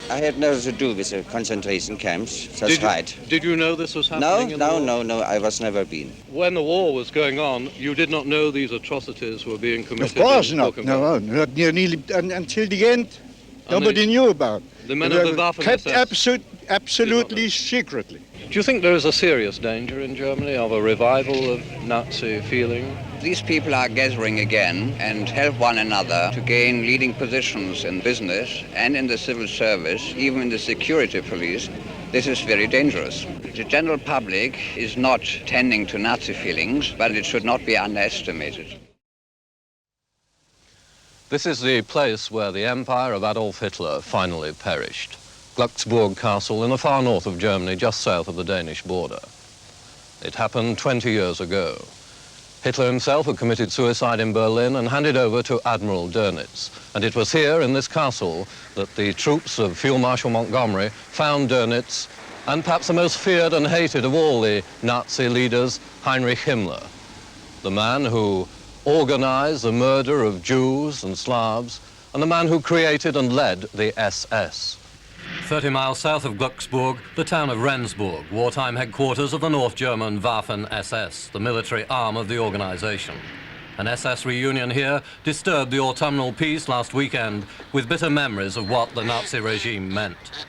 I had nothing to do with the concentration camps. That's right. Did you know this was happening? No, I was never been. When the war was going on, you did not know these atrocities were being committed? Of course not. No, not nearly until the end. Nobody knew about it. The men of the Waffen-SS kept absolutely secretly. Do you think there is a serious danger in Germany of a revival of Nazi feeling? These people are gathering again and help one another to gain leading positions in business and in the civil service, even in the security police. This is very dangerous. The general public is not tending to Nazi feelings, but it should not be underestimated. This is the place where the empire of Adolf Hitler finally perished. Glücksburg Castle in the far north of Germany, just south of the Danish border. It happened 20 years ago. Hitler himself had committed suicide in Berlin and handed over to Admiral Dönitz. And it was here in this castle that the troops of Field Marshal Montgomery found Dönitz and perhaps the most feared and hated of all the Nazi leaders, Heinrich Himmler, the man who organized the murder of Jews and Slavs and the man who created and led the SS. 30 miles south of Glücksburg, the town of Rendsburg, wartime headquarters of the North German Waffen-SS, the military arm of the organization. An SS reunion here disturbed the autumnal peace last weekend with bitter memories of what the Nazi regime meant.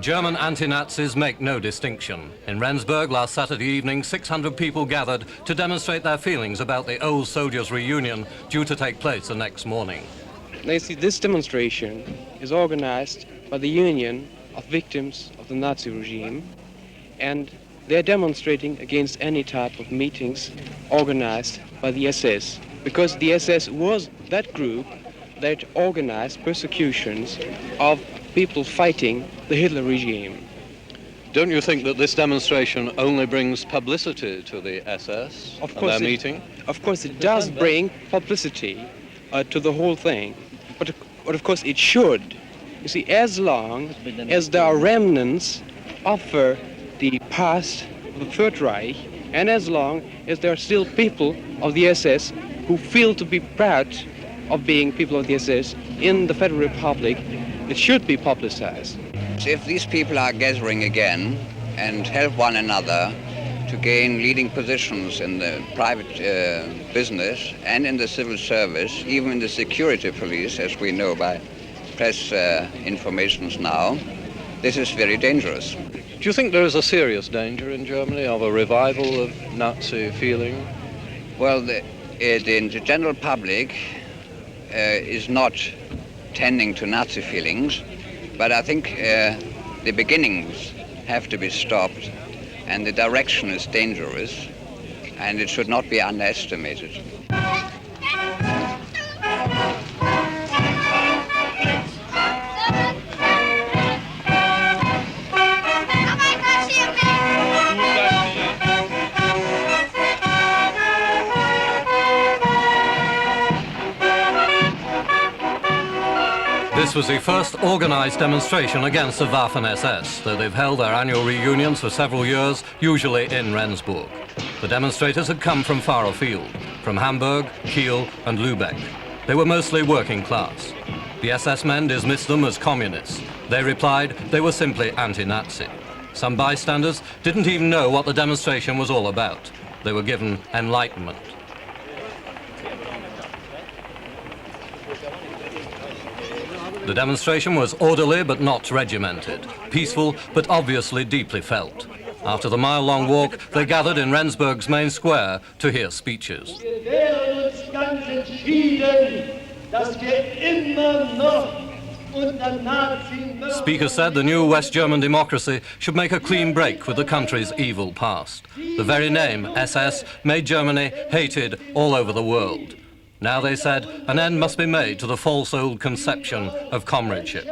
German anti-Nazis make no distinction. In Rendsburg last Saturday evening, 600 people gathered to demonstrate their feelings about the old soldiers' reunion due to take place the next morning. Now you see, this demonstration is organized by the Union of Victims of the Nazi regime, and they're demonstrating against any type of meetings organized by the SS, because the SS was that group that organized persecutions of people fighting the Hitler regime. Don't you think that this demonstration only brings publicity to the SS and their meeting? Of course it does bring publicity to the whole thing, but of course it should. You see, as long as there are remnants of the past of the Third Reich, and as long as there are still people of the SS who feel to be proud of being people of the SS in the Federal Republic, it should be publicized. If these people are gathering again and help one another to gain leading positions in the private business and in the civil service, even in the security police, as we know by press informations now, this is very dangerous. Do you think there is a serious danger in Germany of a revival of Nazi feeling? Well, the general public is not tending to Nazi feelings, but I think the beginnings have to be stopped, and the direction is dangerous, and it should not be underestimated. This was the first organized demonstration against the Waffen-SS, though they've held their annual reunions for several years, usually in Rendsburg. The demonstrators had come from far afield, from Hamburg, Kiel and Lübeck. They were mostly working class. The SS men dismissed them as communists. They replied they were simply anti-Nazi. Some bystanders didn't even know what the demonstration was all about. They were given enlightenment. The demonstration was orderly but not regimented, peaceful but obviously deeply felt. After the mile-long walk, they gathered in Rendsburg's main square to hear speeches. Speakers said the new West German democracy should make a clean break with the country's evil past. The very name, SS, made Germany hated all over the world. Now, they said, an end must be made to the false old conception of comradeship.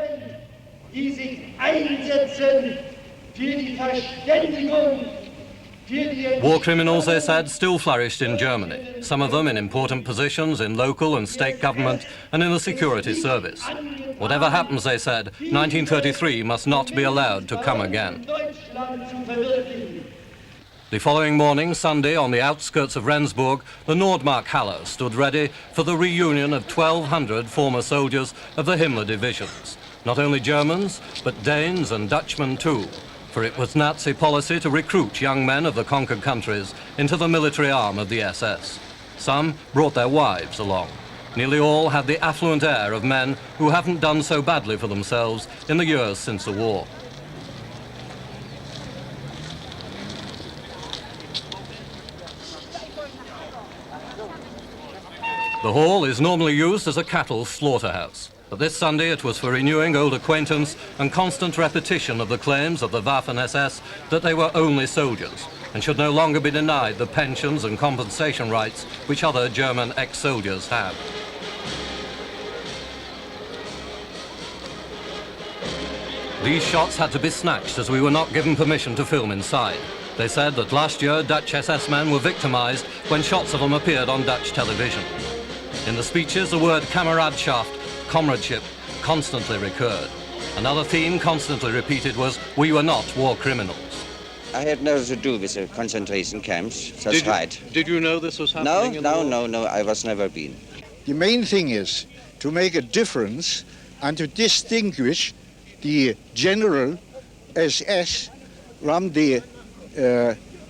War criminals, they said, still flourished in Germany, some of them in important positions in local and state government and in the security service. Whatever happens, they said, 1933 must not be allowed to come again. The following morning, Sunday, on the outskirts of Rendsburg, the Nordmark-Halle stood ready for the reunion of 1,200 former soldiers of the Himmler divisions. Not only Germans, but Danes and Dutchmen too, for it was Nazi policy to recruit young men of the conquered countries into the military arm of the SS. Some brought their wives along. Nearly all had the affluent air of men who haven't done so badly for themselves in the years since the war. The hall is normally used as a cattle slaughterhouse, but this Sunday it was for renewing old acquaintance and constant repetition of the claims of the Waffen-SS that they were only soldiers and should no longer be denied the pensions and compensation rights which other German ex-soldiers had. These shots had to be snatched as we were not given permission to film inside. They said that last year Dutch SS men were victimized when shots of them appeared on Dutch television. In the speeches, the word Kameradschaft, comradeship, constantly recurred. Another theme constantly repeated was, we were not war criminals. I had nothing to do with the concentration camps. That's right. Did you know this was happening? No, I was never been. The main thing is to make a difference and to distinguish the general SS from the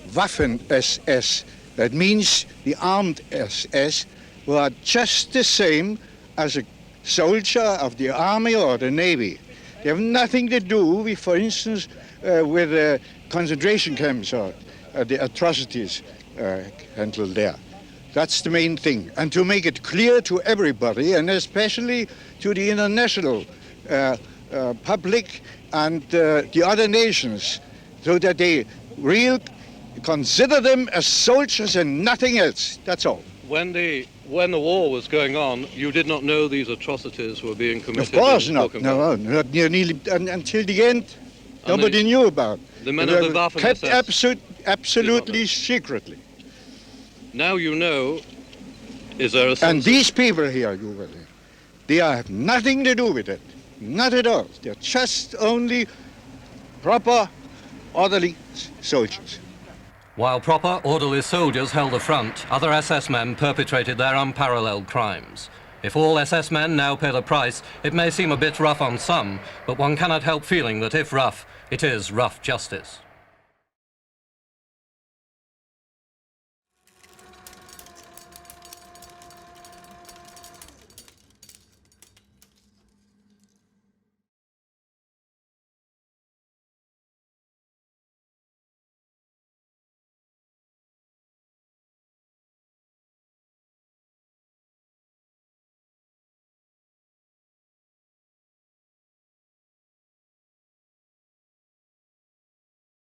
Waffen-SS. That means the armed SS who are just the same as a soldier of the army or the navy. They have nothing to do with, for instance, with concentration camps or the atrocities handled there. That's the main thing. And to make it clear to everybody, and especially to the international public and the other nations, so that they really consider them as soldiers and nothing else. That's all. When the war was going on, you did not know these atrocities were being committed? Of course not. No, not nearly until the end. Nobody knew about it. The men of the Waffen-SS kept absolutely secretly. Now you know. Is there a sense? And these people here, they have nothing to do with it. Not at all. They're just only proper, orderly soldiers. While proper, orderly soldiers held the front, other SS men perpetrated their unparalleled crimes. If all SS men now pay the price, it may seem a bit rough on some, but one cannot help feeling that if rough, it is rough justice.